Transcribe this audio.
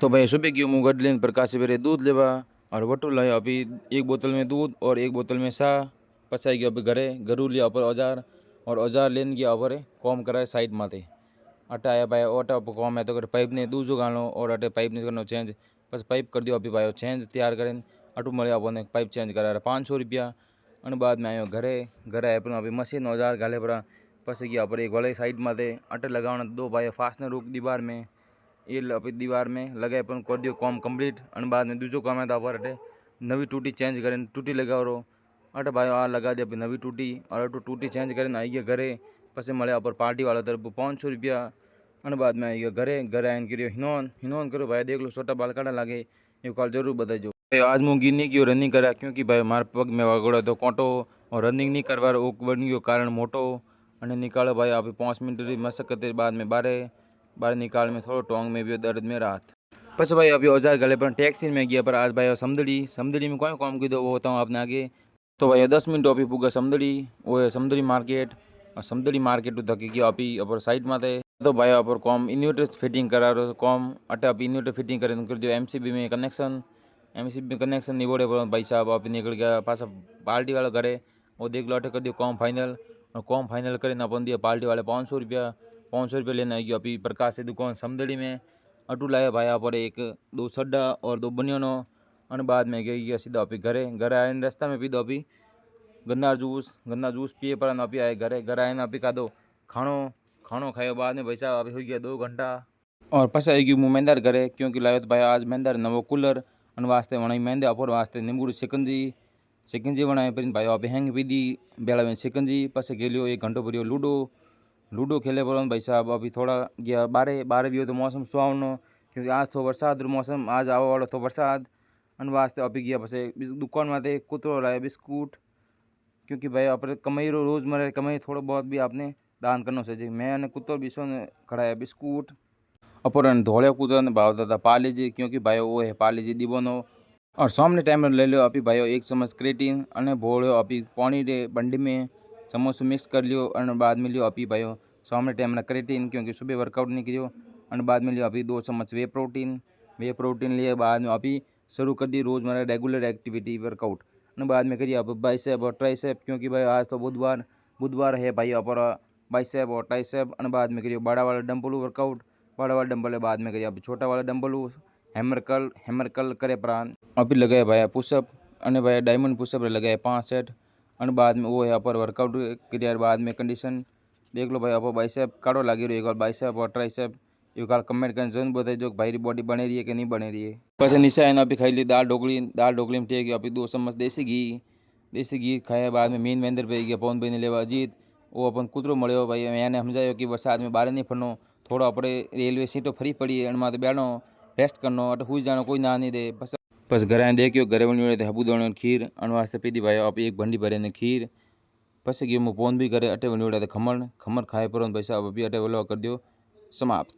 तो भाई सुबह की मुँह गड लेन प्रकाश सवेरे दूध लेवा और वटू लाया अभी 1 बोतल में दूध और 1 बोतल में सा पचाई गया अभी घरे घरू लिया पर औजार और औजार लेन गया अवर कॉम कराए साइड माते अटा आया भाई ओटा कॉम है तो कर पाइप ने दूसरो गानो और अटे पाइप ने करनो चेंज बस पाइप कर दियो अभी भाई चेंज तैयार करें अटू मळ्या अपन पाइप चेंज करा 500 रुपया और बाद में आयो घरे घरे आए पर अभी मशीन औजार गाले पड़ा पस गया पर एक वाले साइड माते अटे लगाना 2 भाई फास्टनर रोक दीवार में ये अभी दीवार में लगाए पर कर दियो कॉम कम्प्लीट और बाद में दूसरो काम है तो अपर अटे नवी टूटी चेंज करें टूटी लगाओ रो अटे भाई आ लगा दिया नवी टूटी और अटू टूटी चेंज करें आई गया घरे पसे मळ्या पर पार्टी वाला तरफ 500 रुपया और बाद में आई गया घरे घरे आने करो हिनोन हिनोन करो भाई देख लो छोटा बाल काटा लागे ये कल जरूर बताइए भाई आज मुँह गिर नहीं गयो रनिंग करा क्योंकि भाई मार पग में वगड़ो तो कोटो और रनिंग नहीं करवा बन गयो कारण मोटो और निकालो भाई अभी 5 मिनट की मशक्कत बाद में बाहर निकाल में थोड़ा टोंग में भी दर्द में राहत बस भाई अभी औजार गले पर टैक्सी में गया पर आज भाई समदड़ी में कौन काम कीधो वो बताऊँ आपने आगे तो भाई 10 मिनट अभी पूगा समदड़ी वो है समदड़ी मार्केट और समदड़ी मार्केट थकी गया अभी अपर साइड में थे तो भाई अपर कॉम इन्वर्टर फिटिंग करा रहा कॉम अटे अभी इन्वर्टर फिटिंग कर दियो एमसीबी में कनेक्शन एमसीबी में कनेक्शन निवड़े पर भाई साहब अभी निकल गया पासा पार्टी वाला घरे वो देख लो अटे कर दियो कॉम फाइनल और कॉम फाइनल करें अपन दिया पार्टी वाले 500 रुपया 500 रुपये लेने आई गया अभी प्रकाश से दुकान समदड़ी में अटू लाया भाई पर एक 2 सड्डा और 2 बनियानो और बाद में गया सीधा अभी घरे आए रास्ता में पीधो अभी गन्ना जूस पिए पर अभी आए घरे आए अभी खाधो खानो खाया बाद में भाई साहब अभी हो गया 2 घंटा और पस आई गई मुँह मेहंदार घरे क्योंकि लायो तो भाई आज मेहंदार नवो कूलर अन वास्ते वणाई मेहंदे अपोर वास्ते नींबू सिकंजी वणाए पर भाई अभी हैंग पीधी बेला में सिकंजी पस गेलियो 1 घंटो भरियो लूडो खेले पर भाई साहब अभी थोड़ा गया बारे भी हो तो मौसम सुहावनो क्योंकि आज तो बरसात मौसम आज आवा वालों तो बरसात अन वास्ते अभी गया बस दुकान में कुतरो लाया बिस्कुट क्योंकि भाई अपने कमाई रोजमर्रा कमाई थोड़ा बहुत भी आपने दान करना चाहिए मैं ने कुत्तो बीसो ने खड़ाया बिस्कुट अपर धोड़े कुत्ता ने भाव था पालीजी क्योंकि भाई वो है पालीजी दीबोनो और सामने टाइम ले लो अभी भाई 1 चम्मच क्रेटिन अने भोड़ो अभी पानी रे बंडी में चम्मच मिक्स कर लियो और बाद में लियो अभी भाई सामने टाइम ना क्रेटिन क्योंकि सुबह वर्कआउट नहीं करियो और बाद में लियो अभी 2 चम्मच वे प्रोटीन लिए बाद में अभी शुरू कर दी रोज़मर्रा रेगुलर एक्टिविटी वर्कआउट और बाद में करिए अब बाइसेप और ट्राइसेप क्योंकि भाई आज तो बुधवार है भाई अपर बाइसेप और ट्राइसेप और बाद में करिए बड़ा वाला डंबल वर्कआउट बड़ा वाला डंबल बाद में करिए अब छोटा वाला डंबल हैमर कल करे प्राण अभी लगाए भाई पुशअप और भाई डायमंड पुशअप लगाए 5 सेट और बाद में वो है अपर वर्कआउट क्रिया बाद में कंडीशन देख लो भाई अपर बाइसेप काढ़ो लगी रही है बाइसेप और ट्राइसेप ये काल कमेंट करने जरूर बताइए जो भाई बॉडी बने रही है कि नहीं बने रही है પછી निशा है अभी खाई ली दाल ढोकली में टेक अभी 2 चम्मच देसी घी खाया बाद में मीन वेंदर पे गया पवन भाई ने लेवा अजीत वो अपन कुतरो मळ्यो भाई मैंने समझायो कि वरसाद में बाहर नहीं फरनो थोड़ा अपने रेलवे सीटों फ्री पड़ी है माते बैठो रेस्ट करनो अट हुई जानो कोई ना नहीं दे बस घर आए देखियो घरे वही हबूदोण खीर अन वास्ते पीधी भाई आप 1 भंडी भरे ने खीर पस गयो मु फोन भी करे अटे वही खमण खाए पर भाई साहब अभी अटे वलो कर दियो समाप्त।